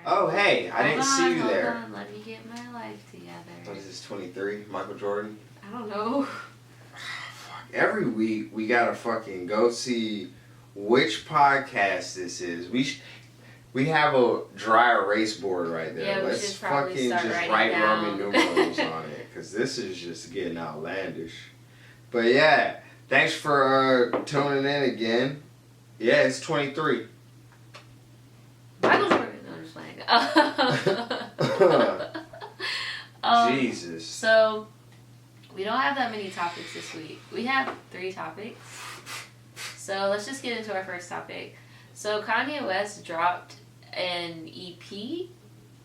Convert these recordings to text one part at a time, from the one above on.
Oh, hey, I didn't see you there. Hold on, let me get my life together. What is this, 23? Michael Jordan? I don't know. Every week, we gotta fucking go see which podcast this is. We have a dry erase board right there. Yeah, Let's fucking just write Roman numerals on it, because this is just getting outlandish. But yeah, thanks for tuning in again. Yeah, it's 23. Michael Jordan. No, I'm just playing. Jesus. So, we don't have that many topics this week. We have 3 topics. So, let's just get into our first topic. So, Kanye West dropped an EP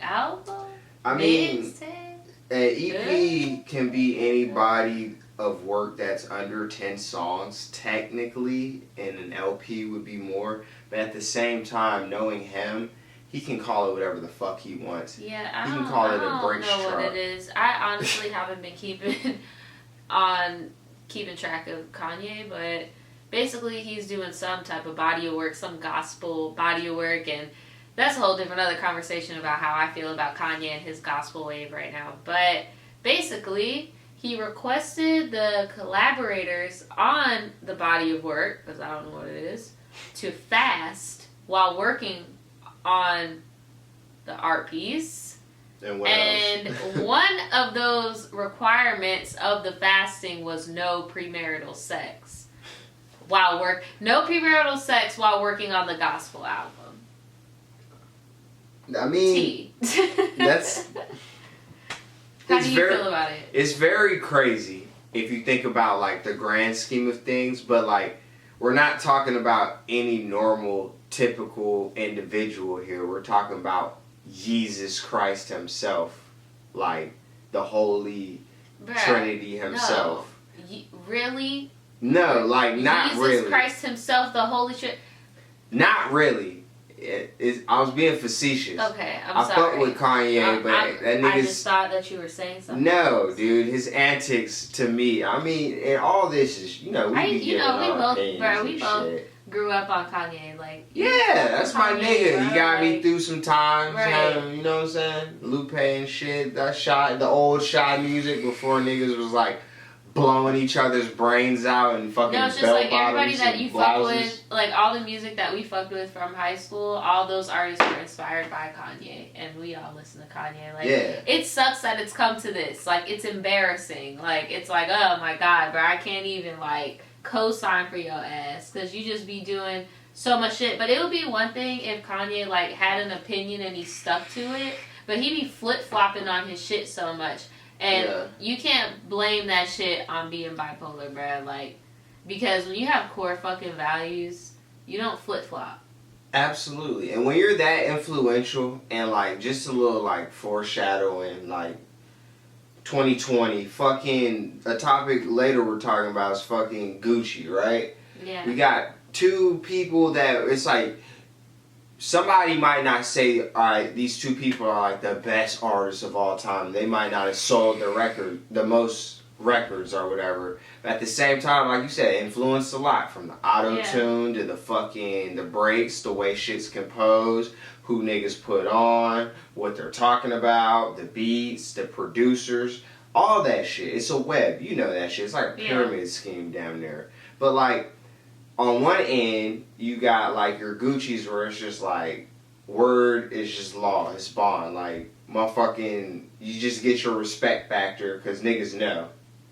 album? I mean, mixtape? an EP can be any body of work that's under 10 songs, technically, and an LP would be more. But at the same time, knowing him, he can call it whatever the fuck he wants. Yeah, I he don't can call it a know Brinks truck. what it is. I honestly haven't been keeping track of Kanye, but basically he's doing some type of body of work, some gospel body of work, and that's a whole different other conversation about how I feel about Kanye and his gospel wave right now. But basically, he requested the collaborators on the body of work, because I don't know what it is, to fast while working on the art piece. And what and else? One of those requirements of the fasting was no premarital sex while working on the gospel album. I mean, T. that's... How do you feel about it? It's very crazy if you think about, like, the grand scheme of things, but, like, we're not talking about any normal, typical individual here. We're talking about Jesus Christ himself, like, the Holy Trinity himself. No. Really? No, like, not Jesus really. Jesus Christ himself, the Holy Trinity? Not really. I was being facetious. Okay, I'm sorry. I fuck with Kanye, but that nigga's... I just thought that you were saying something. No, dude, his antics to me. I mean, and all this is, we both grew up on Kanye, like. Yeah, that's my nigga. Bro, he got me through some times. Right. You know what I'm saying? Lupe and shit. The old shy music before niggas was like blowing each other's brains out and fucking. No, it's just like everybody that you fuck with, like all the music that we fucked with from high school, all those artists were inspired by Kanye, and we all listen to Kanye. Like, yeah. It sucks that it's come to this. Like, it's embarrassing. Like, it's like, oh my god, bro, I can't even like co-sign for your ass because you just be doing so much shit. But it would be one thing if Kanye like had an opinion and he stuck to it, but he be flip-flopping on his shit so much. And you can't blame that shit on being bipolar, bruh. Like, because when you have core fucking values, you don't flip-flop. Absolutely. And when you're that influential and, like, just a little, like, foreshadowing, like, 2020, fucking, a topic later we're talking about is fucking Gucci, right? Yeah. We got 2 people that, it's like, somebody might not say, alright, these 2 people are like the best artists of all time. They might not have sold the most records or whatever. But at the same time, like you said, influenced a lot. From the auto-tune to the breaks, the way shit's composed, who niggas put on, what they're talking about, the beats, the producers, all that shit. It's a web. You know that shit. It's like a pyramid scheme down there. But like, on one end, you got like your Gucci's where it's just like, word is just law, it's bond. Like, motherfucking, you just get your respect factor because niggas know.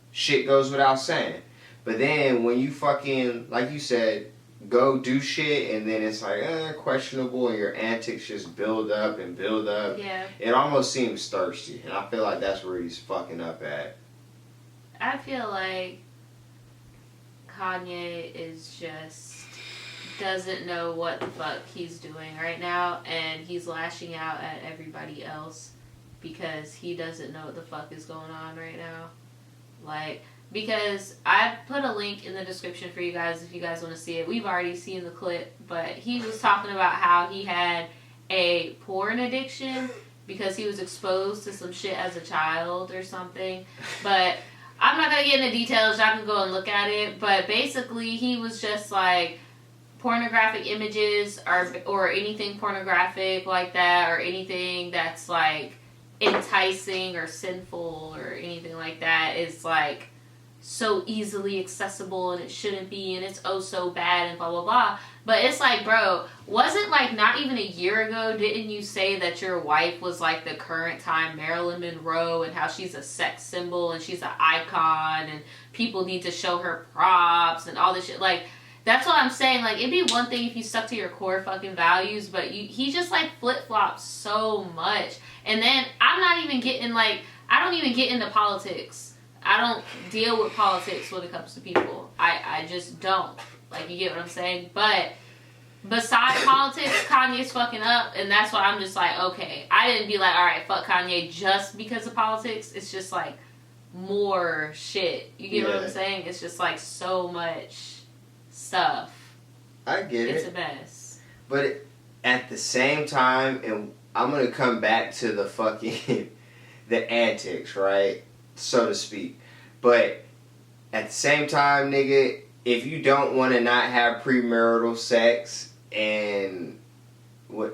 Shit goes without saying. But then when you fucking, like you said, go do shit and then it's like, questionable and your antics just build up and build up. Yeah. It almost seems thirsty. And I feel like that's where he's fucking up at. I feel like Kanye doesn't know what the fuck he's doing right now, and he's lashing out at everybody else because he doesn't know what the fuck is going on right now. Like, because I put a link in the description for you guys if you guys want to see it. We've already seen the clip, but he was talking about how he had a porn addiction because he was exposed to some shit as a child or something. But I'm not going to get into details. Y'all can go and look at it. But basically, he was just like, pornographic images or anything pornographic like that, or anything that's like enticing or sinful or anything like that is like so easily accessible, and it shouldn't be, and it's oh so bad, and blah blah blah. But it's like, bro, wasn't like not even a year ago, didn't you say that your wife was like the current time Marilyn Monroe, and how she's a sex symbol and she's an icon and people need to show her props and all this shit? Like, that's what I'm saying. Like, it'd be one thing if you stuck to your core fucking values, but he just like flip-flops so much. And then I'm not even getting like, I don't even get into politics. I don't deal with politics when it comes to people. I just don't. Like, you get what I'm saying? But besides politics, Kanye's fucking up, and that's why I'm just like, okay. I didn't be like, alright, fuck Kanye just because of politics. It's just like more shit. You get what I'm saying? It's just like so much stuff. I get it. It's a mess. But at the same time, and I'm going to come back to the fucking, the antics, right? So to speak. But at the same time, nigga, if you don't want to not have premarital sex and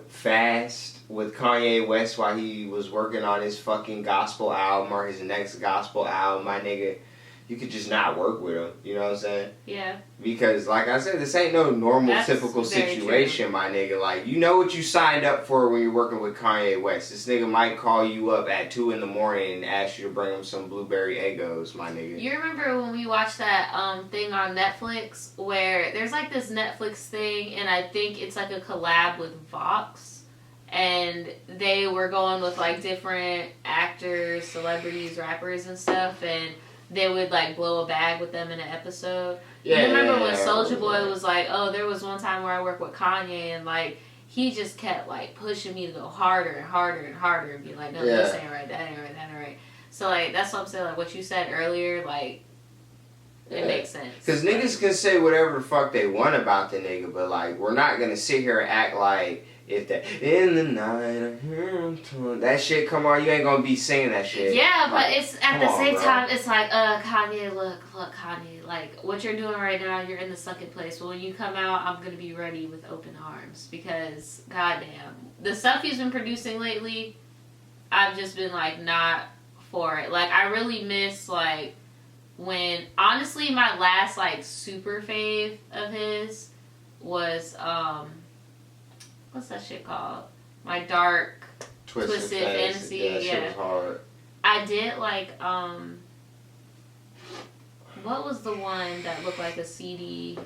fast with Kanye West while he was working on his fucking gospel album or his next gospel album, my nigga, you could just not work with him. You know what I'm saying? Yeah. Because, like I said, this ain't no normal, typical situation, true. My nigga. Like, you know what you signed up for when you're working with Kanye West. This nigga might call you up at 2 in the morning and ask you to bring him some blueberry Eggos, my nigga. You remember when we watched that thing on Netflix where there's like this Netflix thing, and I think it's like a collab with Vox, and they were going with like different actors, celebrities, rappers and stuff, and they would like blow a bag with them in an episode. Yeah, you remember when Soulja Boy was like, oh, there was one time where I worked with Kanye, and like he just kept like pushing me to go harder and harder and harder, and be like, no, this ain't right, that ain't right, that ain't right. So like that's what I'm saying, like what you said earlier, like it makes sense. Because niggas can say whatever the fuck they want about the nigga, but like we're not gonna sit here and act like if that in the night I hear him talking, that shit come on, you ain't gonna be singing that shit. Yeah, like, but it's at the same time, it's like, Kanye, look, Kanye, like what you're doing right now, you're in the second place. But when you come out, I'm gonna be ready with open arms, because goddamn, the stuff he's been producing lately, I've just been like not for it. Like I really miss like when, honestly, my last like super fave of his was what's that shit called? My Dark Twisted Fantasy. Yeah. Was hard. I did like what was the one that looked like a CD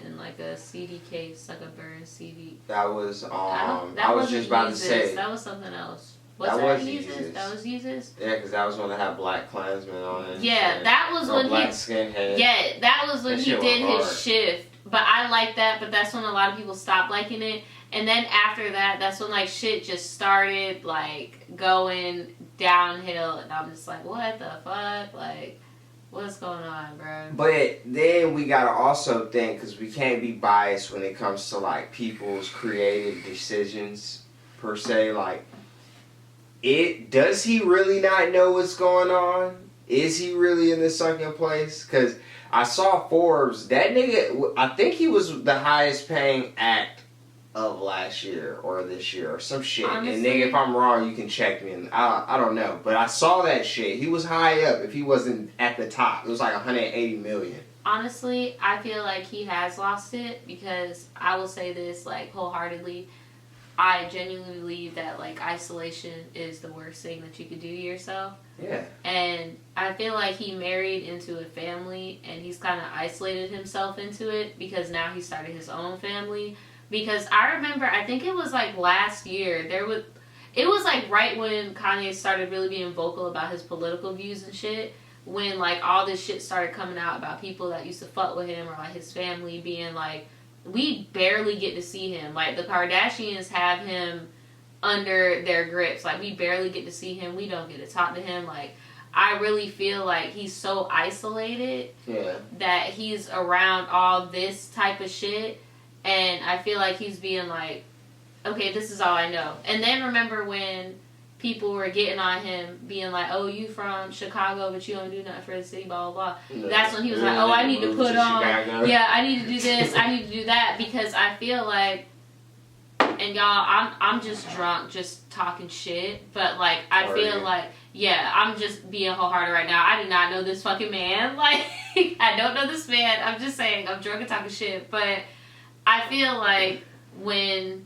in like a CD case, like a burned CD? That was I was just about to say that was something else. That was Yeezus. That was Yeezus. Yeah, because that was when they had Black Klansman on it. Yeah, that was when Black Skinhead. Yeah, that was when he did his shift. But I like that. But that's when a lot of people stopped liking it. And then after that, that's when like shit just started like going downhill, and I'm just like, what the fuck, like, what's going on, bro? But then we gotta also think, because we can't be biased when it comes to like people's creative decisions per se. Like, does he really not know what's going on? Is he really in the sunken place? Because I saw Forbes, that nigga, I think he was the highest paying act of last year or this year or some shit. Honestly, and nigga, if I'm wrong, you can check me. And I don't know, but I saw that shit. He was high up. If he wasn't at the top, it was like 180 million. Honestly, I feel like he has lost it, because I will say this like wholeheartedly. I genuinely believe that like isolation is the worst thing that you could do to yourself. Yeah. And I feel like he married into a family, and he's kind of isolated himself into it, because now he started his own family. Because I remember, I think it was like last year, it was like right when Kanye started really being vocal about his political views and shit, when like all this shit started coming out about people that used to fuck with him, or like his family being like, we barely get to see him. Like the Kardashians have him under their grips. Like we barely get to see him. We don't get to talk to him. Like I really feel like he's so isolated that he's around all this type of shit. And I feel like he's being like, okay, this is all I know. And then remember when people were getting on him, being like, "Oh, you from Chicago, but you don't do nothing for the city, blah blah blah." No. That's when he was like, "Oh, I need to put on, yeah, I need to do this, I need to do that," because I feel like, and y'all, I'm just drunk, just talking shit, but like I feel like, yeah, I'm just being wholehearted right now. I do not know this fucking man, like I don't know this man. I'm just saying, I'm drunk and talking shit, but I feel like when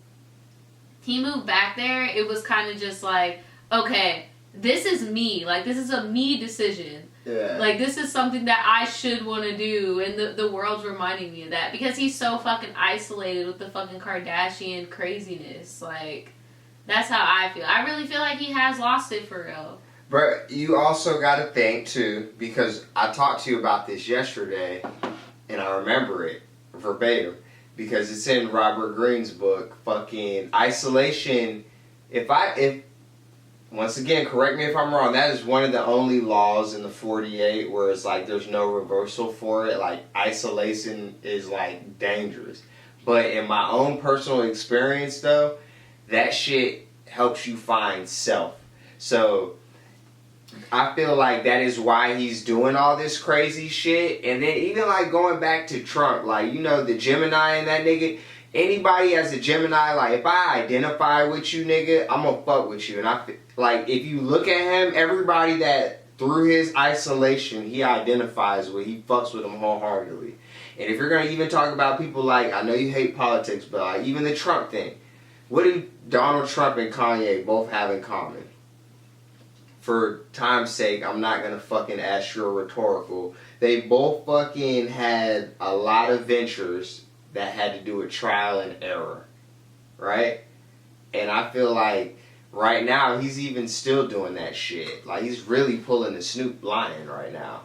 he moved back there, it was kind of just like, okay, this is me. Like, this is a me decision. Yeah. Like, this is something that I should want to do, and the world's reminding me of that. Because he's so fucking isolated with the fucking Kardashian craziness. Like, that's how I feel. I really feel like he has lost it for real. But you also got to think, too, because I talked to you about this yesterday, and I remember it verbatim. Because it's in Robert Greene's book, fucking isolation. If once again, correct me if I'm wrong, that is one of the only laws in the 48 where it's like there's no reversal for it. Like, isolation is like dangerous. But in my own personal experience though, that shit helps you find self. So I feel like that is why he's doing all this crazy shit. And then even like going back to Trump, like, you know, the Gemini and that nigga, anybody as a Gemini, like if I identify with you, nigga, I'm gonna fuck with you. And I like, if you look at him, everybody that through his isolation he identifies with, he fucks with them wholeheartedly. And if you're gonna even talk about people like, I know you hate politics, but like even the Trump thing, what do Donald Trump and Kanye both have in common? For time's sake, I'm not gonna fucking ask you a rhetorical. They both fucking had a lot of ventures that had to do with trial and error, right? And I feel like right now he's even still doing that shit. Like, he's really pulling the Snoop line right now.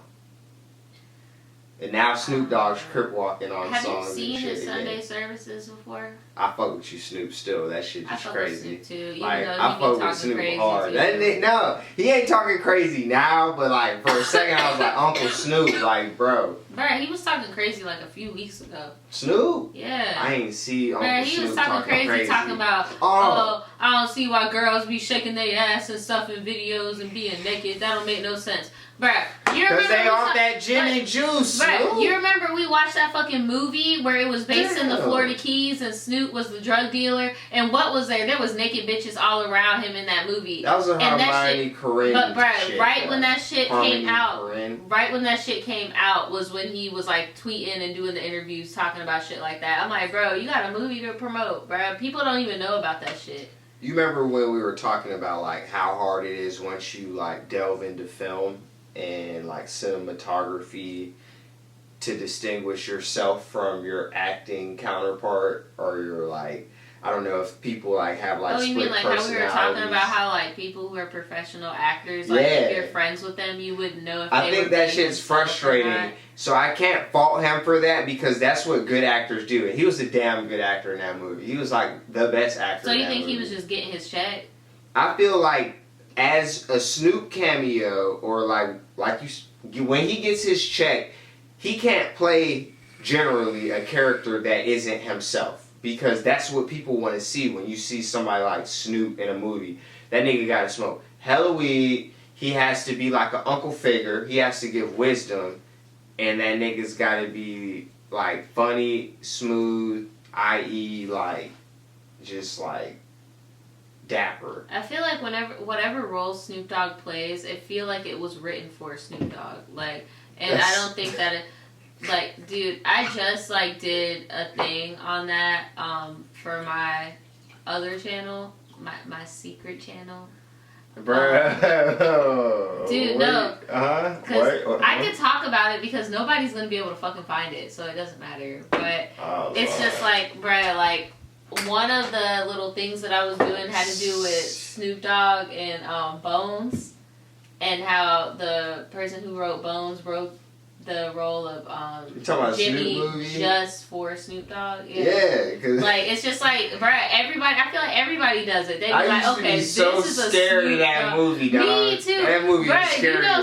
And now Snoop Dogg's crip walking on Have songs and shit. Have you seen his again. Sunday services before? I fuck with you, Snoop, still. That shit just crazy. I fuck with Snoop too, even like, though I he fuck be with Snoop talking hard. crazy too. No, he ain't talking crazy now, but like for a second I was like, Uncle Snoop, like, bro. Bro, he was talking crazy like a few weeks ago. Snoop? Yeah. I ain't see Uncle Bro, he Snoop was talking crazy, talking about, oh, I don't see why girls be shaking their ass and stuff in videos and being naked. That don't make no sense. Bruh, you remember? Because they off that gin and juice, Bruh, you remember we watched that fucking movie where it was based in the Florida Keys and Snoop was the drug dealer? And what was there? There was naked bitches all around him in that movie. That was a Hermione Corinne. But bruh, shit, right when that shit came out, Corinne. right when that shit came out was when he was like tweeting and doing the interviews talking about shit like that. I'm like, bro, you got a movie to promote, bro. People don't even know about that shit. You remember when we were talking about like how hard it is once you like delve into film and like cinematography to distinguish yourself from your acting counterpart, or your like, I don't know if people like have like you split mean like how we were talking personalities. about how like people who are professional actors, like if you're friends with them, you wouldn't know if I they think were that being shit's themselves or frustrating. not. So I can't fault him for that because that's what good actors do. And he was a damn good actor in that movie. He was like the best actor. So in you that think movie. he was just getting his check? I feel like as a Snoop cameo, or like you, when he gets his check, he can't play generally a character that isn't himself, because that's what people want to see when you see somebody like Snoop in a movie. That nigga gotta smoke hella weed. He has to be like an uncle figure. He has to give wisdom, and that nigga's gotta be like funny, smooth, i.e. like just like dapper. I feel like whatever role Snoop Dogg plays, I feel like it was written for Snoop Dogg. Like, and I don't think that it, like, dude, I just like did a thing on that for my other channel, my secret channel. Bro, dude, no, because I could talk about it because nobody's gonna be able to fucking find it, so it doesn't matter. But it's just like, bruh, like one of the little things that I was doing had to do with Snoop Dogg and Bones, and how the person who wrote Bones wrote the role of Jimmy just for Snoop Dogg. Yeah, because like it's just like, bruh, everybody. I feel like everybody does it. They be like, okay, this is a scared of that movie, dog. Me too. That movie is scary. You know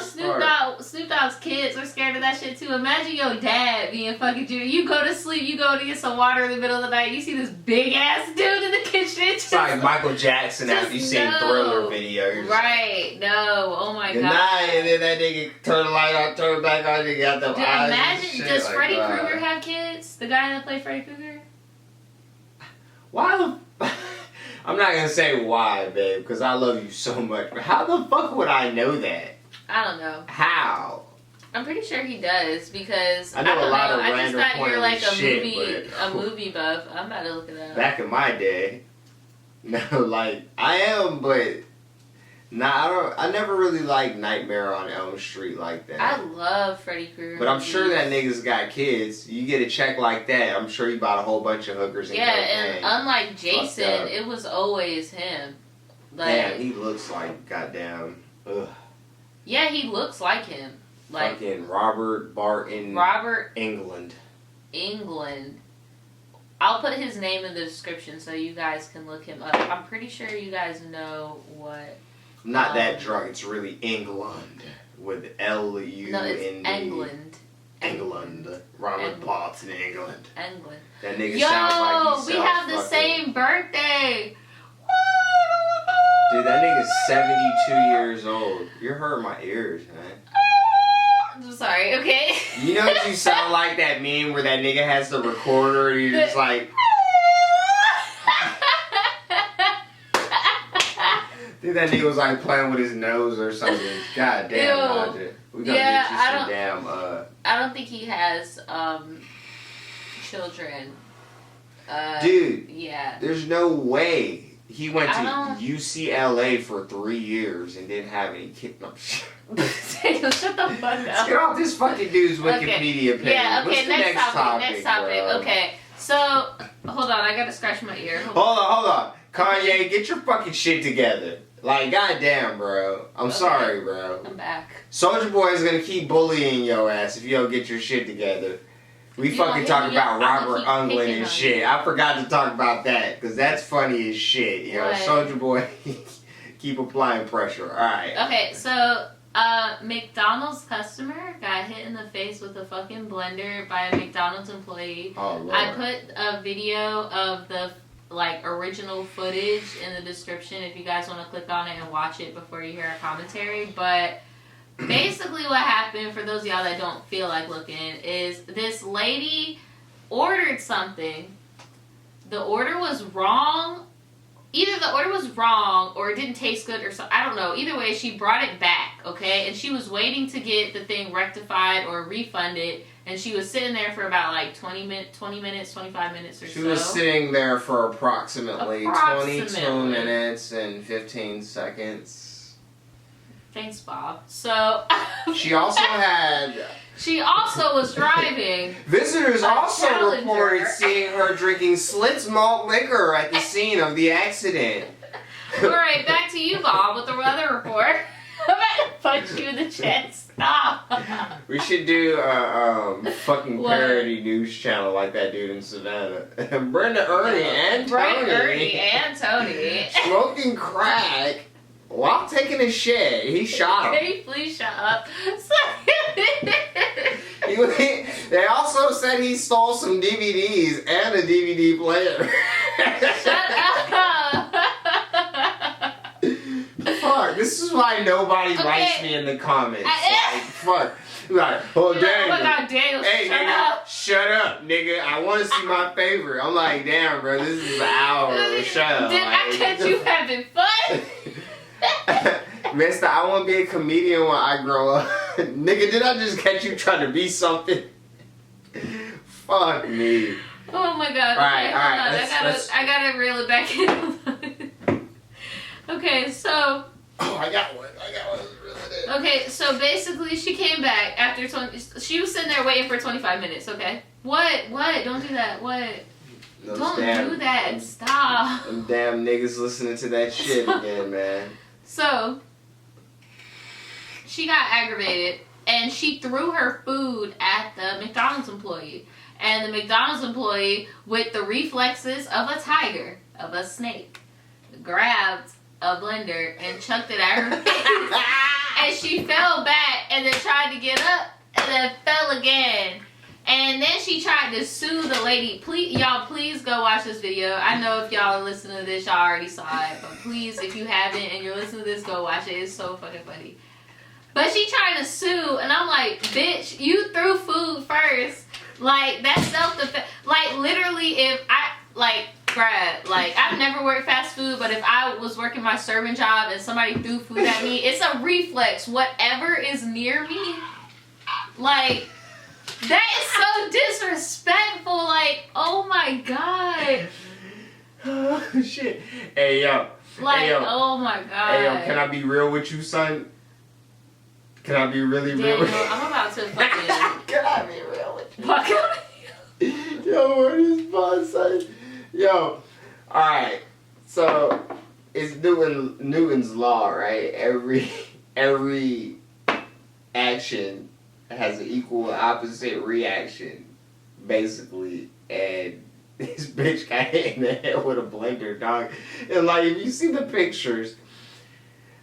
Snoop Dogg's kids are scared of that shit too. Imagine your dad being fucking Junior. You go to sleep, you go to get some water in the middle of the night, you see this big ass dude in the kitchen. It's like, like Michael Jackson after you seen Thriller video. Right, no, oh my god. Night, and then that nigga turn the light on, turn it back on, and got them eyes. Imagine, does Freddy Krueger have kids? The guy that played Freddy Krueger? Why the... I'm not gonna say why, babe, because I love you so much, but how the fuck would I know that? I don't know. How? I'm pretty sure he does, because I know a lot of I just random thought you're like a movie buff. I'm about to look it up. Back in my day, no, like I am, but I never really liked Nightmare on Elm Street like that. I love Freddy Krueger. But I'm sure that nigga's got kids. You get a check like that, I'm sure he bought a whole bunch of hookers. And and unlike Jason, it was always him. Like, damn, he looks like goddamn. Ugh. Yeah, he looks like him. Like fucking Robert Barton. Englund. I'll put his name in the description so you guys can look him up. I'm pretty sure you guys know what. I'm not that drunk. It's really Englund with L-U-N-D. No, it's Englund. Englund. Robert Barton Englund. Englund. That nigga sounds like we have the same birthday. Dude, that nigga's 72 years old. You're hurting my ears, man. I'm sorry, okay? You know you sound like that meme where that nigga has the recorder and you're just like... Dude, that nigga was like playing with his nose or something. God damn, Nadja. We gotta get you some damn... I don't think he has, children. Dude. Yeah. There's no way. He went to UCLA for 3 years and didn't have any kids. No, Daniel, shut the fuck up. Let's get off this fucking dude's Wikipedia page. Yeah, okay, What's the next topic. Next topic. Bro? Okay, so, hold on, I gotta scratch my ear. Hold on. Kanye, get your fucking shit together. Like, goddamn, bro. I'm sorry, bro. I'm back. Soulja Boy is gonna keep bullying your ass if you don't get your shit together. We fucking talk about Robert Englund and shit. I forgot to talk about that, because that's funny as shit. You know, Soulja Boy, keep applying pressure. Alright. Okay, so, McDonald's customer got hit in the face with a fucking blender by a McDonald's employee. Oh, Lord. I put a video of the, like, original footage in the description if you guys want to click on it and watch it before you hear our commentary, but... Basically what happened, for those of y'all that don't feel like looking, is this lady ordered something. The order was wrong. Either the order was wrong or it didn't taste good or something. I don't know. Either way, she brought it back, okay? And she was waiting to get the thing rectified or refunded. And she was sitting there for about like 20 minutes, 25 minutes or so. She was sitting there for approximately 22 minutes and 15 seconds. Thanks, Bob. So... She also had... She also was driving. Visitors also reported seeing her drinking Slits malt liquor at the scene of the accident. Alright, back to you, Bob, with the weather report. I'm about to punch you in the chest. Stop. We should do a fucking parody news channel like that dude in Savannah. Brenda, Ernie, and Tony. Smoking crack. While taking a shit, he shot him. Can you please shut up? They also said he stole some DVDs and a DVD player. Shut up! Fuck, this is why nobody writes me in the comments. Like, fuck. Like, oh, Daniel. Oh my God, Daniel, hey, shut nigga, up. Shut up, nigga. I want to see my favorite. I'm like, damn, bro, this is an hour. Shut up. Did I catch you having fun? Mister, I want to be a comedian when I grow up. Nigga, did I just catch you trying to be something? Fuck me. Oh my God. Okay, alright. I gotta reel it back in. Okay, so. Oh, I got one. Okay, so basically she came back after she was sitting there waiting for 25 minutes, okay? What? Don't do that. What? Don't do that. Stop. Them damn niggas listening to that shit again, man. So, she got aggravated and she threw her food at the McDonald's employee. And the McDonald's employee, with the reflexes of a tiger, of a snake, grabbed a blender and chucked it at her face. And she fell back and then tried to get up and then fell again. And then she tried to sue the lady. Please, y'all, please go watch this video. I know if y'all are listening to this, y'all already saw it. But please, if you haven't and you're listening to this, go watch it. It's so fucking funny. But she tried to sue, and I'm like, bitch, you threw food first. Like, that's self-defense. Like, literally, if I, like, bruh, like, I've never worked fast food, but if I was working my serving job and somebody threw food at me, it's a reflex. Whatever is near me, like... That is so disrespectful. Like, oh my god. Oh shit. Hey yo. Like, hey, yo. Oh my god. Hey yo, can I be real with you, son? Can I be really real with you? I'm about to fucking. Can I be real with you? Fuck out. Yo, what is fun, son? Yo. Alright. So it's Newton's law, right? Every action has an equal and opposite reaction, basically, and this bitch got hit in the head with a blender, dog. And like, if you see the pictures,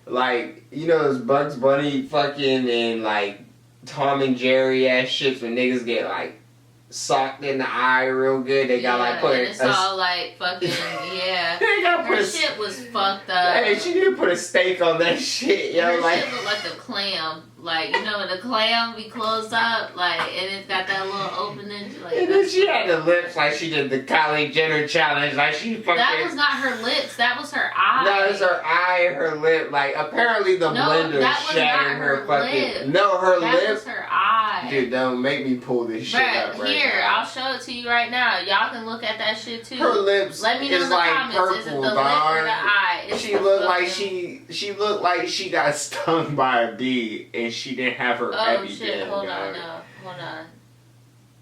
like, you know those Bugs Bunny fucking and like Tom and Jerry ass shits when niggas get like socked in the eye real good. They got like put and it's all like fucking they got her shit was fucked up. Hey, she didn't put a steak on that shit, yo. Her like shit looked like a clam. Like, you know when the clam be closed up, like, and it's got that little opening. Like, and then she had the lips like she did the Kylie Jenner challenge, like she fucking. That was not her lips. That was her eye. That was her eye and her lip. Like apparently the blender shattered her fucking. Lip. No, her that lip. That was her eye. Dude, don't make me pull this shit up right here, now. I'll show it to you right now. Y'all can look at that shit too. Her lips. Let me know in the like comments. purple, Is it the dog. lip or the eye? It's she looked like she looked like she got stung by a bee and she didn't have her EpiPen. Shit! Hold on, hold on.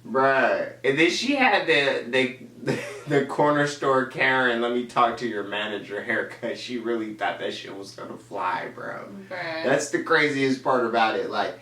Bruh, and then she had the corner store Karen, let me talk to your manager haircut. She really thought that shit was gonna fly, bro. Bruh. That's the craziest part about it. Like,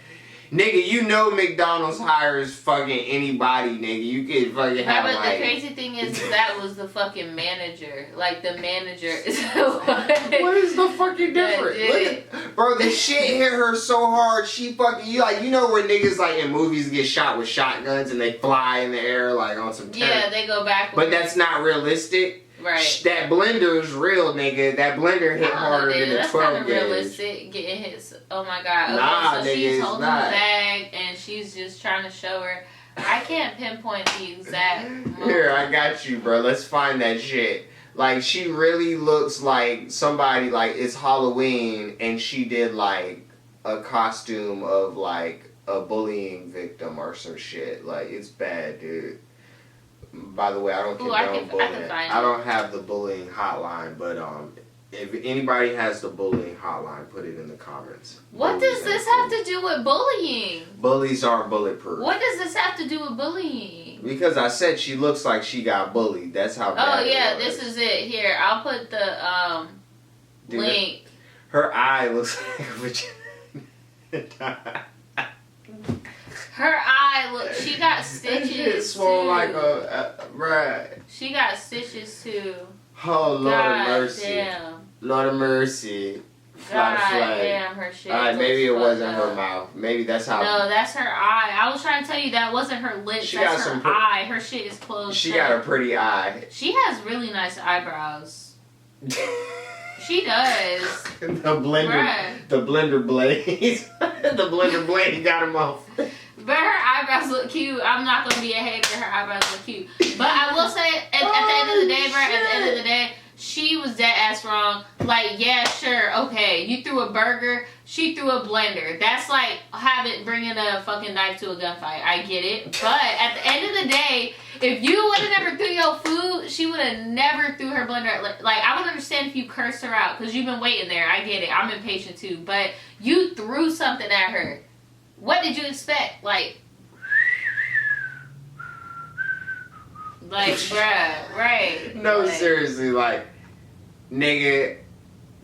nigga, you know McDonald's hires fucking anybody, nigga. You could fucking have but like... the crazy thing is that was the fucking manager. Like, the manager is... What is the fucking difference? Look at, bro, the shit hit her so hard, she fucking... You know where niggas, like, in movies get shot with shotguns and they fly in the air, like, on some terror. Yeah, they go backwards. But that's not realistic. Right. That blender is real, nigga. That blender hit harder than a 12 gauge. That's kind of realistic, getting hit. Oh my god. Okay, nah, so nigga, she's holding not. the bag and she's just trying to show her. I can't pinpoint the exact moment. Here, I got you, bro. Let's find that shit. Like, she really looks like somebody, like, it's Halloween and she did, like, a costume of, like, a bullying victim or some shit. Like, it's bad, dude. By the way, I don't condone bullying. I don't have the bullying hotline, but if anybody has the bullying hotline, put it in the comments. What does this have to do with bullying? Bullies aren't bulletproof. What does this have to do with bullying? Because I said she looks like she got bullied. That's how bad Oh yeah, it was. this is it. Here, I'll put the Dude, link. Her eye looks like a vagina. Her eye, look, she got stitches. That shit swole like a bruh. She got stitches too. Oh, Lord God of mercy. Damn. Lord of mercy. God damn, her shit. Alright, maybe it wasn't up. her mouth. Maybe that's how. No, that's her eye. I was trying to tell you that wasn't her lips. She that's got her eye. Her shit is closed. She got a pretty eye. She has really nice eyebrows. She does. The blender blade. The blender blade got him off. But her eyebrows look cute. I'm not gonna be a hater. Her eyebrows look cute. But I will say, at the end of the day, bro, at the end of the day, she was dead ass wrong. Like, yeah, sure, okay, you threw a burger, she threw a blender. That's like bringing a fucking knife to a gunfight. I get it. But at the end of the day, if you would have never threw your food, she would have never threw her blender. Like, I would understand if you cursed her out because you've been waiting there. I get it. I'm impatient too. But you threw something at her. What did you expect? Like, bruh, right. No, like, seriously, like, nigga,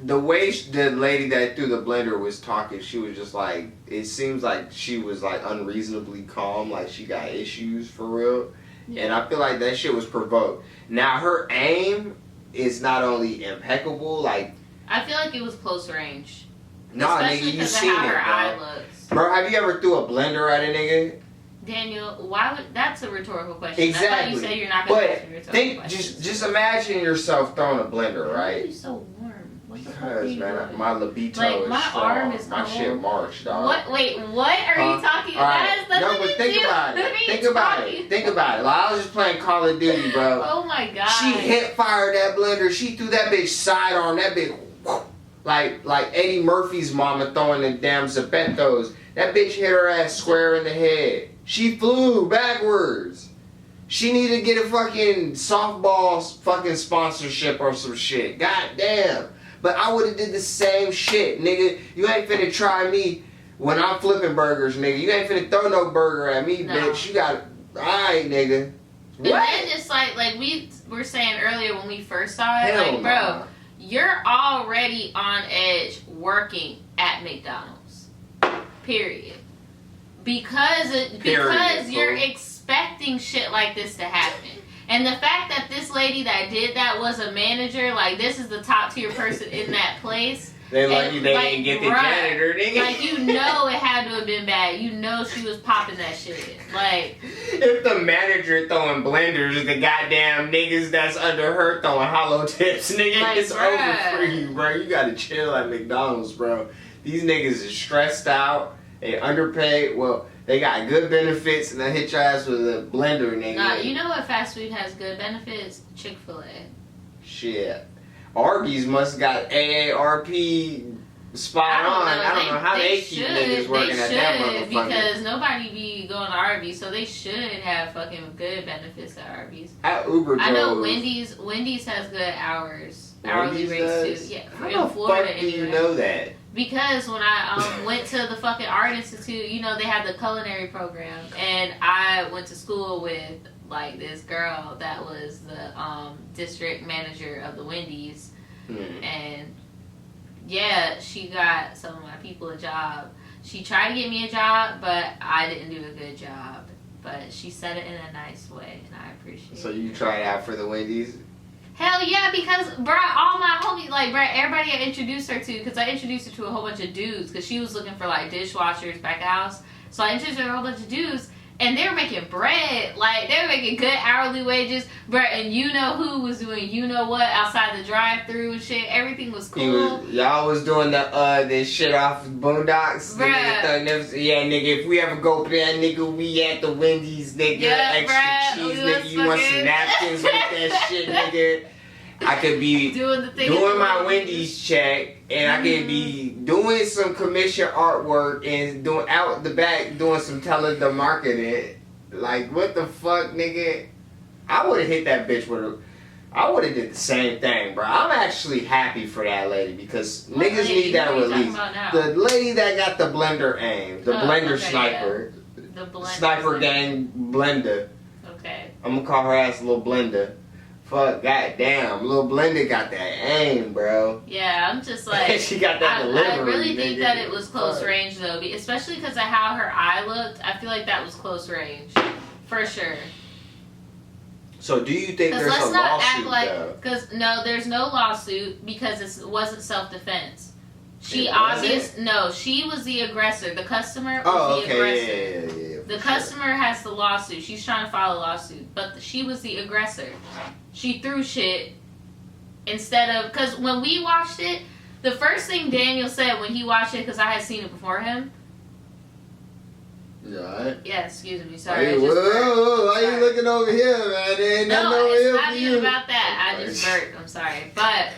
the way the lady that threw the blender was talking, she was just like, it seems like she was like unreasonably calm, like she got issues for real. Yeah. And I feel like that shit was provoked. Now, her aim is not only impeccable, like... I feel like it was close range. Nah, especially nigga, you seen how it, her bro. eye looks. Bro, have you ever threw a blender at a nigga? Daniel, why would that's a rhetorical question? Exactly. That's why you say you're not going to ask me rhetorical questions. Just imagine yourself throwing a blender, Why right? are you so warm? What the fuck are Because you man, doing? my libido Like, is my strong. arm is my cold. shit march, dog. What? Wait, what are you talking All about? right. That has No, nothing but to think do about with it. me Think about talking. it. Think about it. Like, I was just playing Call of Duty, bro. Oh my god. She hit fired that blender. She threw that bitch sidearm. That bitch, like Eddie Murphy's mama throwing the damn zapatos. That bitch hit her ass square in the head. She flew backwards. She needed to get a fucking softball fucking sponsorship or some shit. God damn. But I would have did the same shit, nigga. You ain't finna try me when I'm flipping burgers, nigga. You ain't finna throw no burger at me, No. bitch. You got, alright, nigga. And then just like we were saying earlier when we first saw it, Hell like, bro, nah. you're already on edge working at McDonald's. Period. Because you're expecting shit like this to happen. And the fact that this lady that did that was a manager, like, this is the top tier person in that place. They lucky And, they like, didn't get the bruh, janitor, nigga. Like, you know it had to have been bad. You know she was popping that shit. Like, if the manager throwing blenders, the goddamn niggas that's under her throwing hollow tips, nigga, Like, it's bruh. over for you, bro. You gotta chill at McDonald's, bro. These niggas is stressed out, they underpaid. Well, they got good benefits, and they hit your ass with a blender, nigga. nah, you know what fast food has good benefits? Chick-fil-A. Shit. Arby's must got AARP spot on. I don't know how they keep niggas working at that motherfucker. Because nobody be going to Arby's, so they should have fucking good benefits at Arby's. At Uber I know drove. Wendy's has good hourly Wendy's rates does? too. Yeah, How in the Florida fuck do you anyway. know that? Because when I went to the fucking art institute, you know, they have the culinary program, and I went to school with like this girl that was the district manager of the Wendy's, and yeah, she got some of my people a job. She tried to get me a job, but I didn't do a good job. But she said it in a nice way, and I appreciate it. So you tried out for the Wendy's? Hell yeah, because, bruh, all my homies, like, bruh, everybody I introduced her to, because I introduced her to a whole bunch of dudes, because she was looking for, like, dishwashers back at house. So I introduced her to a whole bunch of dudes, and they were making bread. Like, they were making good hourly wages, bruh, and you know who was doing you know what outside the drive-thru and shit. Everything was cool. Y'all was doing the shit off of Boondocks. Bruh. Yeah, nigga, if we ever go there, nigga, we at the Wendy's, nigga. Yeah, extra bruh, cheese, we was nigga. You want some fucking- napkins with that shit, nigga? I could be doing the thing. doing my Wendy's check, and I could be doing some commission artwork and doing out the back doing some telemarketing. Like, what the fuck, nigga? I would have hit that bitch with a. I would have did the same thing, bro. I'm actually happy for that lady because What niggas lady? need that What are you talking release. about now? The lady that got the blender aim, the Oh, blender okay, sniper, The blender. sniper gang blender. Okay. I'm gonna call her ass Little Blender. Fuck, goddamn, Little Blender got that aim, bro. Yeah, I'm just like, She got that I delivery. really think nigga. that it was close Fuck. range though, especially because of how her eye looked. I feel like that was close range, for sure. So do you think Because there's let's a not lawsuit act like, though? because no, there's no lawsuit because it wasn't self-defense. She It wasn't? she was the aggressor. The customer was Oh, the okay, aggressor. yeah. The for customer has the lawsuit. She's trying to file a lawsuit, but she was the aggressor. She threw shit instead of, because when we watched it, the first thing Daniel said when he watched it, because I had seen it before him. Sure. You alright? Yeah, excuse me, sorry. Hey, I just burped. whoa, why Sorry. you looking over here, man? There ain't nothing No, over it's here not for even you. about that. I just burped. I'm sorry. But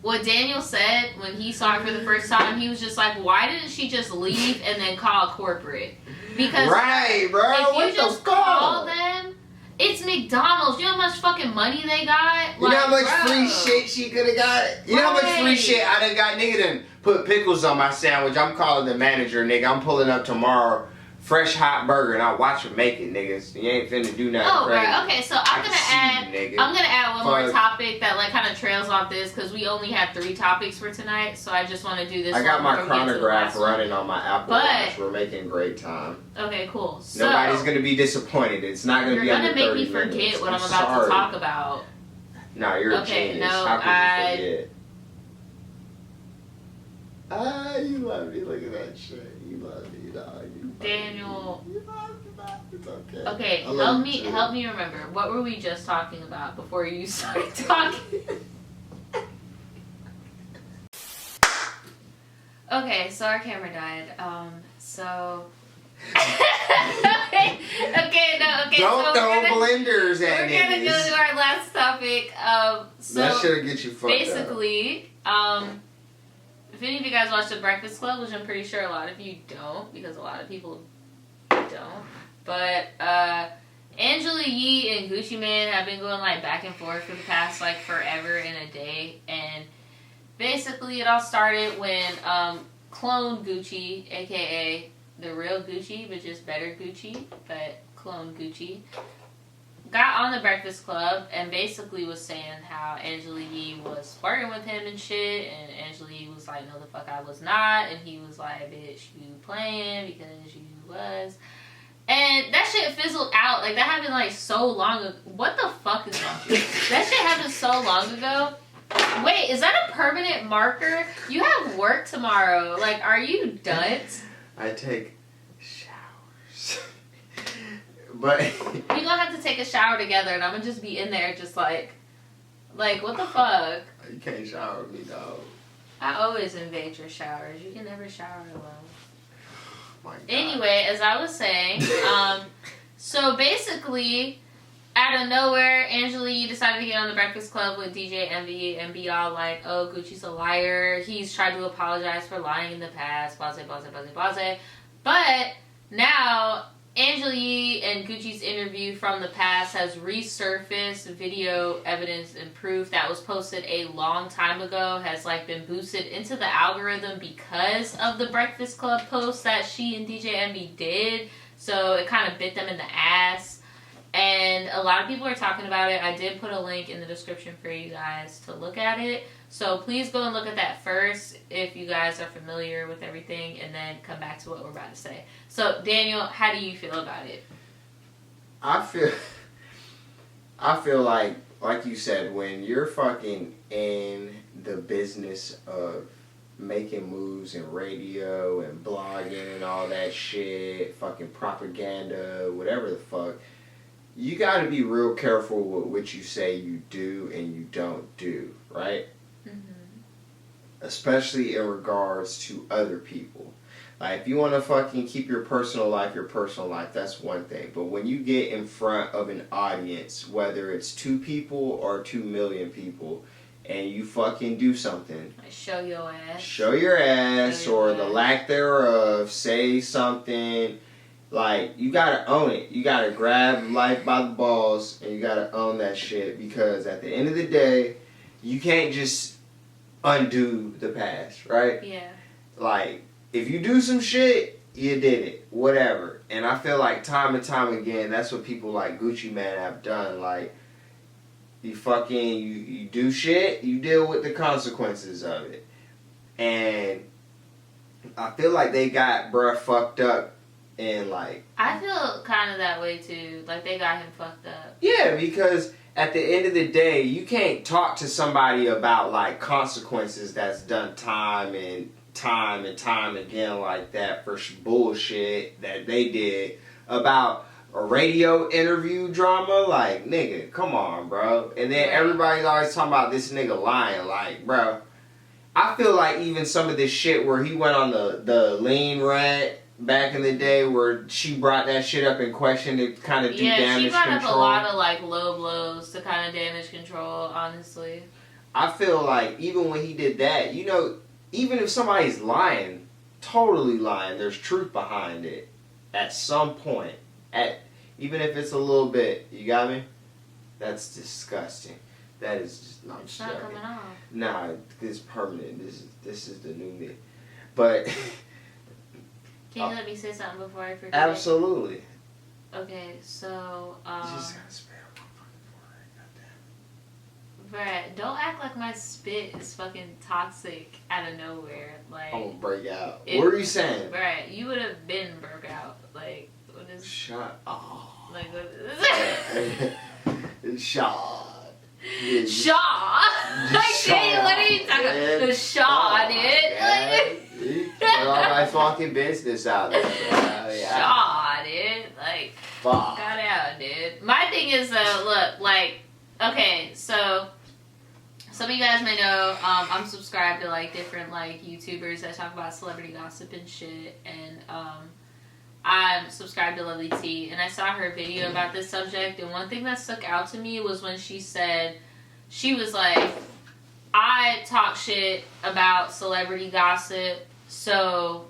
what Daniel said when he saw it for the first time, he was just like, why didn't she just leave and then call corporate? Because Right, bro. if What you just the fuck? call them, it's McDonald's. You know how much fucking money they got? You know how much bro. free shit she could have got? You know how much free Right. shit I done got? Nigga done put pickles on my sandwich. I'm calling the manager, nigga. I'm pulling up tomorrow. Fresh hot burger, and I'll watch her make it, niggas. You ain't finna do nothing Oh, crazy. right. Okay, so I I'm can gonna see add. you, nigga. I'm gonna add one more Fuck. topic that like kind of trails off this because we only have 3 topics for tonight. So I just want to do this. I got one my before we get to the chronograph last one. running on my Apple But- Watch. We're making great time. Okay, cool. So Nobody's gonna be disappointed. It's not gonna you're be gonna under make 30 me forget minutes. what I'm about sorry. to talk about. No, you're Okay, a genius. no, How could you forget? Ah, you love me. Look at that shit. You love me, dog. Daniel. You love me, dog. It's okay. Okay, help me remember. What were we just talking about before you started talking? Okay, so our camera died. So. okay. Don't so throw blenders at We're gonna go to our last topic. So that should get you fucked basically, if any of you guys watch The Breakfast Club, which I'm pretty sure a lot of you don't, because a lot of people don't, but Angela Yee and Gucci Mane have been going like back and forth for the past like forever and a day, and basically it all started when clone Gucci, aka the real Gucci, but just better Gucci, but clone Gucci, got on The Breakfast Club and basically was saying how Angela Yee was flirting with him and shit, and Angela Yee was like, no the fuck I was not, and he was like, bitch, you playing because you was. And that shit fizzled out. Like, that happened like so long ago. What the fuck is wrong with you? That shit happened so long ago. Wait, is that a permanent marker? You have work tomorrow. Like, are you done? I take showers. But we gonna have to take a shower together, and I'm gonna just be in there just like what the fuck? You can't shower with me, dog. I always invade your showers. You can never shower alone. My God. Anyway, as I was saying, so basically, out of nowhere, Angela Yee decided to get on The Breakfast Club with DJ Envy and be all like, oh, Gucci's a liar. He's tried to apologize for lying in the past, blase, blase, blase, blase. But now, Angela Yee and Gucci's interview from the past has resurfaced. Video evidence and proof that was posted a long time ago has like been boosted into the algorithm because of the Breakfast Club post that she and DJ Envy did. So it kind of bit them in the ass. And a lot of people are talking about it. I did put a link in the description for you guys to look at it. So please go and look at that first if you guys are familiar with everything, and then come back to what we're about to say. So, Daniel, how do you feel about it? I feel like you said, when you're fucking in the business of making moves in radio and blogging and all that shit, fucking propaganda, whatever the fuck, you gotta be real careful with what you say you do and you don't do, right? Mm-hmm. Especially in regards to other people. Like, if you want to fucking keep your personal life, that's one thing. But when you get in front of an audience, whether it's 2 people or 2 million people, and you fucking do something. Like, show your ass. Show your ass, or the lack thereof, say something. Like, you gotta own it. You gotta grab life by the balls, and you gotta own that shit. Because at the end of the day, you can't just undo the past, right? Yeah. Like, if you do some shit, you did it. Whatever. And I feel like time and time again, that's what people like Gucci Mane have done. Like, you fucking, you do shit, you deal with the consequences of it. And I feel like they got bruh fucked up. And like, I feel kind of that way too. Like, they got him fucked up. Yeah, because at the end of the day, you can't talk to somebody about like consequences that's done time and time again like that for bullshit that they did about a radio interview drama. Like, nigga, come on, bro. And then everybody's always talking about this nigga lying. Like, bro, I feel like even some of this shit where he went on the lean rant back in the day, where she brought that shit up in question to kind of do damage control. Yeah, she brought up a lot of like low blows to kind of damage control, honestly. I feel like even when he did that, you know, even if somebody's lying, totally lying, there's truth behind it at some point. Even if it's a little bit, you got me? That's disgusting. That is just not. It's not coming off. Nah, it's permanent. This is the new me. But can you let me say something before I forget? Absolutely. Okay, so you just gotta spit on my fucking forehead, goddamn. Brad, don't act like my spit is fucking toxic out of nowhere. Like, I'm gonna break out. What are you saying? Brad, you would have been broke out. Like, what is? Shut up. Like, what is? Shot. Shaw. Like, Daniel, what are you talking man. Shaw, dude. You put all my fucking business out there, bro. Shaw, dude. Like, fuck. got out, dude. My thing is, look, like, okay, so some of you guys may know, I'm subscribed to, like, different, like, YouTubers that talk about celebrity gossip and shit, and, I'm subscribed to Lovely T, and I saw her video about this subject, and one thing that stuck out to me was when she said, she was like, I talk shit about celebrity gossip, so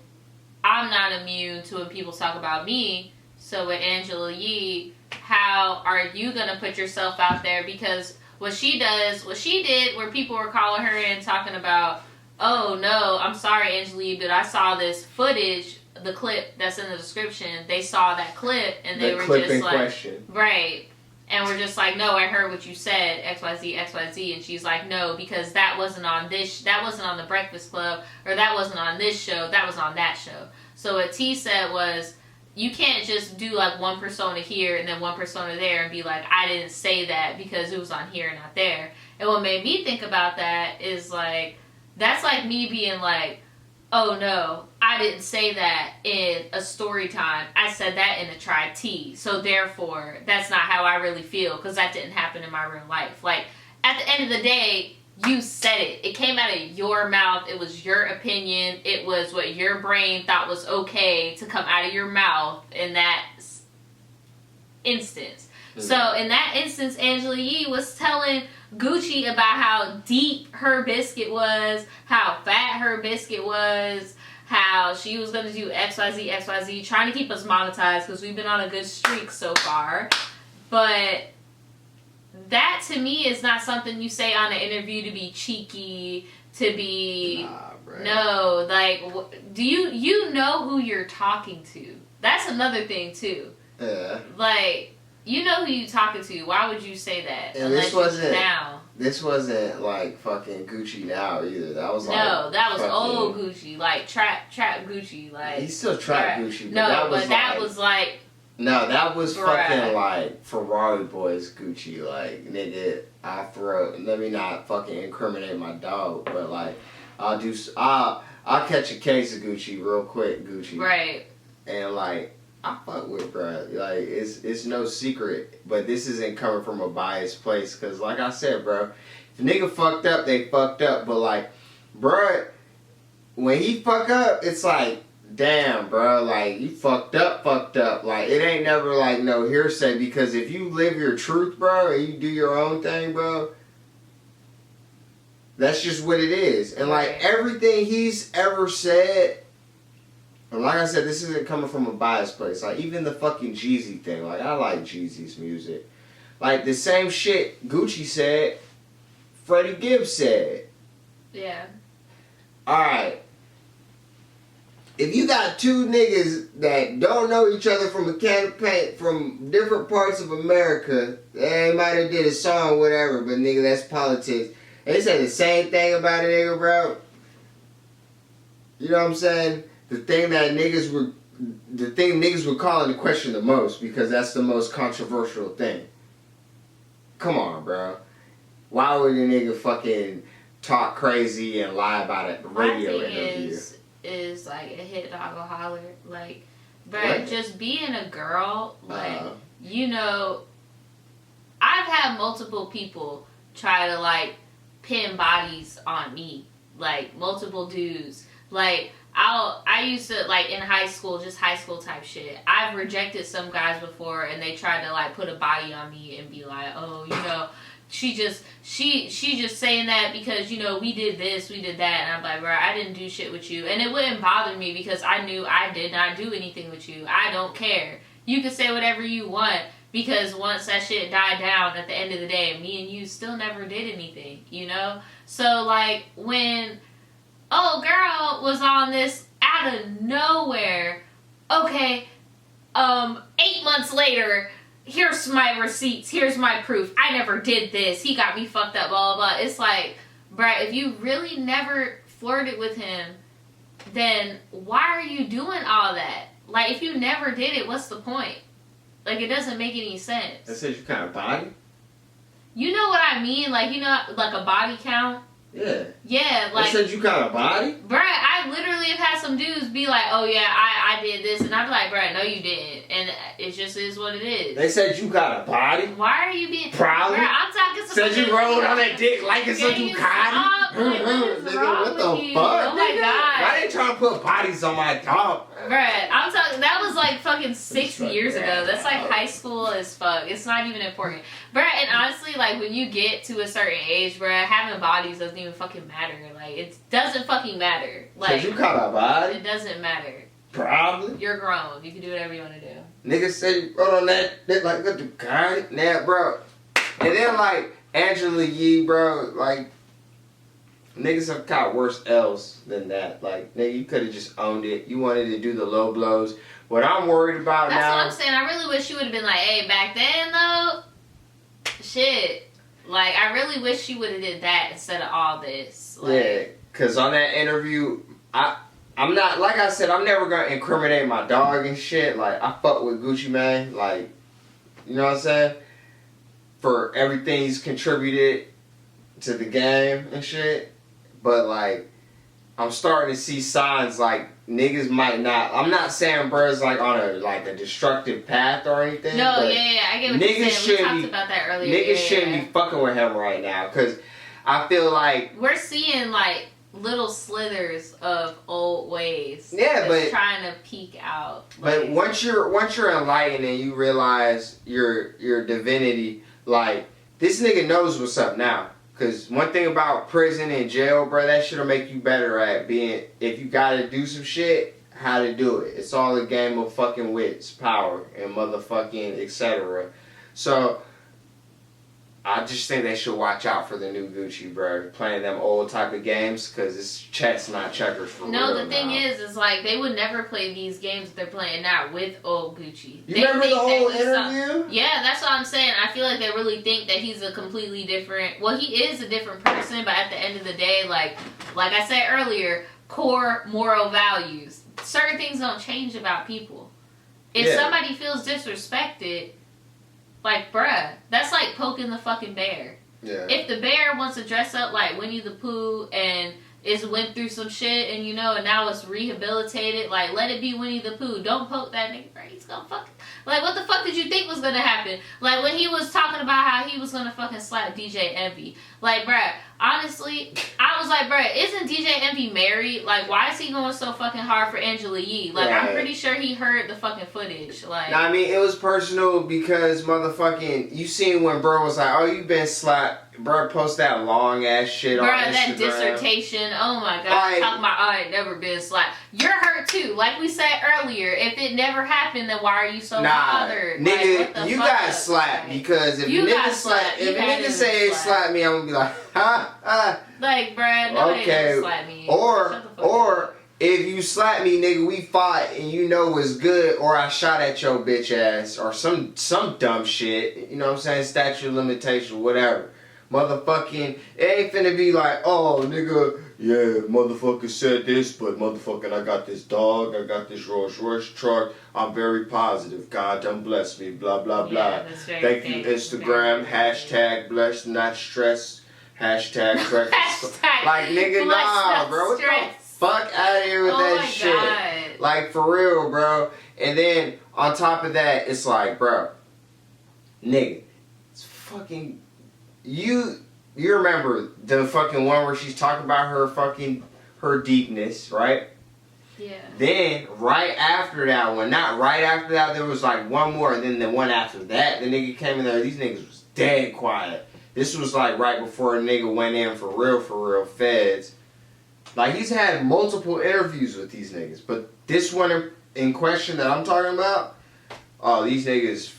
I'm not immune to when people talk about me. So with Angela Yee, how are you gonna put yourself out there? Because what she did, where people were calling her in talking about, oh no, I'm sorry, Angela Yee, but I saw this footage, the clip that's in the description. They saw that clip and they were just like, question. Right. And we're just like, no, I heard what you said, XYZ, XYZ. And she's like, no, because that wasn't on the Breakfast Club, or that wasn't on this show, that was on that show. So what T said was, you can't just do like one persona here and then one persona there and be like, I didn't say that because it was on here and not there. And what made me think about that is like, that's like me being like, oh no, I didn't say that in a story time. I said that in a Try T. So therefore, that's not how I really feel, because that didn't happen in my real life. Like, at the end of the day, you said it. It came out of your mouth. It was your opinion. It was what your brain thought was okay to come out of your mouth in that instance. So in that instance, Angela Yee was telling Gucci about how deep her biscuit was, how fat her biscuit was, how she was going to do XYZ, XYZ, trying to keep us monetized because we've been on a good streak so far. But that to me is not something you say on an interview to be cheeky, to be... No, like, do you know who you're talking to? That's another thing too. Yeah. Like... You know who you talking to. Why would you say that? And this wasn't like fucking Gucci now either. That was like that was old Gucci, like trap Gucci, like he's still trap Gucci. But that was like that was fucking like Ferrari Boys Gucci. Like, nigga, let me not fucking incriminate my dog, but like I'll catch a case of Gucci real quick, Gucci. Right. And like, I fuck with, bro. Like, it's no secret, but this isn't coming from a biased place, because like I said, bro, if a nigga fucked up, they fucked up, but like, bro, when he fuck up, it's like, damn, bro, like, you fucked up, like, it ain't never like no hearsay, because if you live your truth, bro, and you do your own thing, bro, that's just what it is. And like, everything he's ever said, and like I said, this isn't coming from a biased place. Like, even the fucking Jeezy thing. Like, I like Jeezy's music. Like, the same shit Gucci said, Freddie Gibbs said. Yeah. Alright. If you got two niggas that don't know each other from a can of paint from different parts of America, they might have did a song, whatever, but nigga, that's politics. They say the same thing about a nigga, bro. You know what I'm saying? The thing niggas would call into question the most, because that's the most controversial thing. Come on, bro. Why would a nigga fucking talk crazy and lie about a radio interview? Is like a hit dog or holler. Like, but just being a girl, like, you know, I've had multiple people try to like pin bodies on me. Like, multiple dudes. Like, I used to, like, in high school, just high school type shit, I've rejected some guys before, and they tried to, like, put a body on me and be like, oh, you know, she just saying that because, you know, we did this, we did that, and I'm like, bro, I didn't do shit with you, and it wouldn't bother me because I knew I did not do anything with you. I don't care. You can say whatever you want, because once that shit died down, at the end of the day, me and you still never did anything, you know? So, like, when... oh, girl was on this out of nowhere. Okay, 8 months later, here's my receipts, here's my proof. I never did this. He got me fucked up, blah, blah, blah. It's like, bruh, if you really never flirted with him, then why are you doing all that? Like, if you never did it, what's the point? Like, it doesn't make any sense. That says you kind of body? You know what I mean? Like, you know, like a body count? Yeah. Yeah, like. They said you got a body? Bruh, I literally have had some dudes be like, oh yeah, I did this. And I'd be like, bruh, no you didn't. And it just is what it is. They said you got a body? Why are you being... Probably. Bruh, I'm talking some... Said you rolled on that dick like it's a Ducati? Nigga, what the fuck? Oh my god. Why they trying to put bodies on my dog? Bruh, I'm talking... That was like fucking 6 years ago. That's like high school as fuck. It's not even important. Bruh, and honestly, like when you get to a certain age, bruh, having bodies doesn't even fucking matter. Like, it doesn't fucking matter. Like, Said you got a body? It doesn't matter. Probably. You're grown. You can do whatever you want to do. Niggas said you rode on that like what the guy? Nah, bro. And then like Angela Yee, bro, like niggas have caught worse L's than that. Like, nigga, you could have just owned it. You wanted to do the low blows. What I'm worried about That's now. what I'm saying. I really wish you would have been like, hey, back then though, shit. Like, I really wish she would have did that instead of all this. Like, yeah, cause on that interview, I'm not, like I said, I'm never gonna incriminate my dog and shit. Like, I fuck with Gucci Mane, like, you know what I'm saying? For everything he's contributed to the game and shit. But, like, I'm starting to see signs, like, niggas might not, I'm not saying bro's, like, on a destructive path or anything. no, but yeah, I get what you're saying. We talked about that earlier. Niggas shouldn't be fucking with him right now, cause I feel like we're seeing, like, little slithers of old ways. Yeah, but trying to peek out. But like, once you're enlightened and you realize your divinity, like this nigga knows what's up now. Cause one thing about prison and jail, bro, that shit'll make you better at being, if you gotta do some shit, how to do it. It's all a game of fucking wits, power, and motherfucking etc. So I just think they should watch out for the new Gucci, bro. Playing them old type of games, because it's chess, not checkers for real. No, the thing now. is like, they would never play these games that they're playing now with old Gucci. You remember the whole interview? Yeah, that's what I'm saying. I feel like they really think that he's a completely different... Well, he is a different person, but at the end of the day, like I said earlier, core moral values. Certain things don't change about people. If somebody feels disrespected... Like, bruh, that's like poking the fucking bear. Yeah. If the bear wants to dress up like Winnie the Pooh and went through some shit and, you know, and now it's rehabilitated, like, let it be Winnie the Pooh. Don't poke that nigga, bro. He's gonna fuck... Like, what the fuck did you think was gonna happen? Like, when he was talking about how he was gonna fucking slap DJ Envy. Like, bruh, honestly, I was like, bruh, isn't DJ Envy married? Like, why is he going so fucking hard for Angela Yee? Like, right. I'm pretty sure he heard the fucking footage. Like, nah, I mean, it was personal because motherfucking, you seen when bro was like, oh, you been slapped. Bro, post that long ass shit on Instagram. That dissertation. Oh my god. Like, talking about, I ain't never been slapped. You're hurt too. Like we said earlier, if it never happened, then why are you so bothered? Nigga, like, you got slapped because if a nigga say it slapped me, I'm gonna be like, ha, ha. Like, bruh, nobody ever slapped me. Or if you slap me, nigga, we fought and you know it's good, or I shot at your bitch ass, or some dumb shit, you know what I'm saying, statute of limitation, whatever. Motherfucking, it ain't finna be like, oh, nigga, yeah, motherfucker said this, but motherfucking, I got this dog, I got this Rolls Royce truck, I'm very positive, God done bless me, blah, blah, blah. Thank you, Instagram, hashtag blessed, not stressed, hashtag breakfast. Like, nigga, nah, bro, what the fuck out of here with that shit? God. Like, for real, bro. And then, on top of that, it's like, bro, nigga, it's fucking... You remember the fucking one where she's talking about her deepness, right? Yeah. Then, right after that one, not right after that, there was like one more, and then the one after that, the nigga came in there, these niggas was dead quiet. This was like right before a nigga went in for real, feds. Like, he's had multiple interviews with these niggas, but this one in question that I'm talking about, oh, these niggas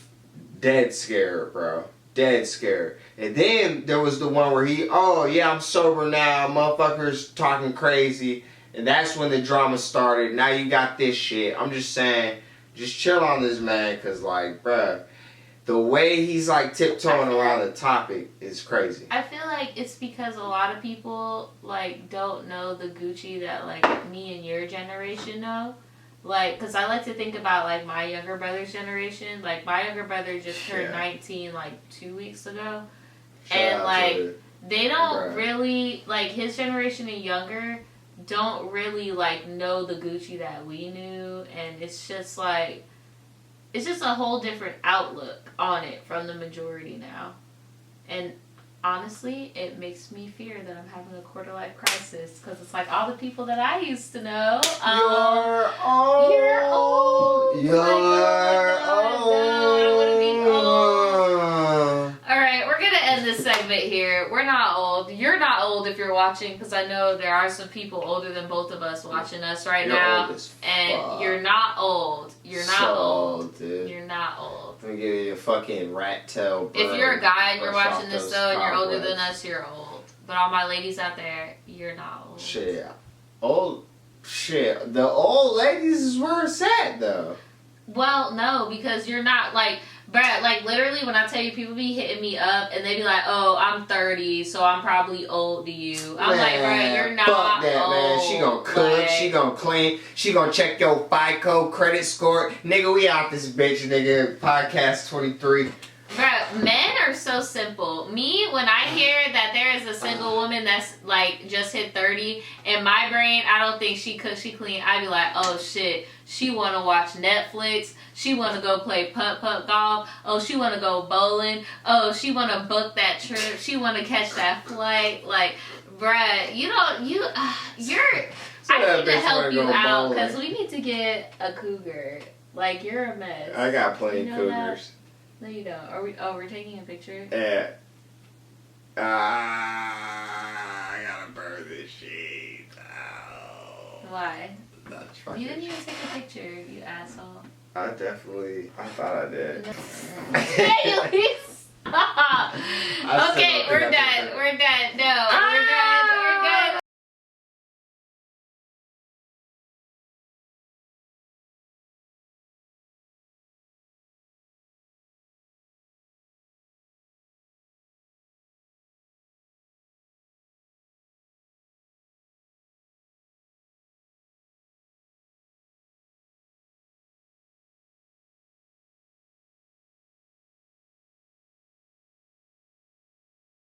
dead scared, bro. Dead scared. And then there was the one where he, oh yeah, I'm sober now, motherfuckers talking crazy. And that's when the drama started. Now you got this shit. I'm just saying, just chill on this man, cause like, bruh, the way he's like tiptoeing around the topic is crazy. I feel like it's because a lot of people like don't know the Gucci that like me and your generation know. Like, because I like to think about, like, my younger brother's generation. Like, my younger brother just turned 19, like, 2 weeks ago. And, like, they don't really, like, his generation and younger don't really, like, know the Gucci that we knew, and it's just, like, it's just a whole different outlook on it from the majority now. And honestly, it makes me fear that I'm having a quarter-life crisis, because it's like all the people that I used to know. You're old. You're old. You're like, oh old. no, I don't want to be old. All right, we're gonna end this segment here. We're not old. You're not old if you're watching, because I know there are some people older than both of us watching us right now, and you're not old. You're not so old, dude. You're not old. I'm gonna give you a fucking rat tail. If you're a guy and you're watching this though, and you're older than us, you're old. But all my ladies out there, you're not old. Shit, old. Shit, the old ladies is where it's at though. Well, no, because you're not, like, bruh, like, literally when I tell you, people be hitting me up and they be like, oh, I'm 30, so I'm probably old to you. I'm like, bruh, you're not fuck that, old. man. She gonna cook, like, she gonna clean, she gonna check your FICO credit score. Nigga, we out this bitch, nigga. Podcast 23. Bruh, men are so simple. Me, when I hear that there is a single woman that's, like, just hit 30, in my brain, I don't think she cooks, she clean. I be like, oh, shit. She want to watch Netflix. She want to go play putt-putt golf. Oh, she want to go bowling. Oh, she want to book that trip. She want to catch that flight. Like, bruh, you're... I need to help you out, because we need to get a cougar. Like, you're a mess. I got plenty of cougars. That? No, you don't. We're taking a picture? Yeah. I gotta burn this shit. Oh. Why? You didn't even take a picture, you asshole. I thought I did. Hey, stop! Okay, we're done. No,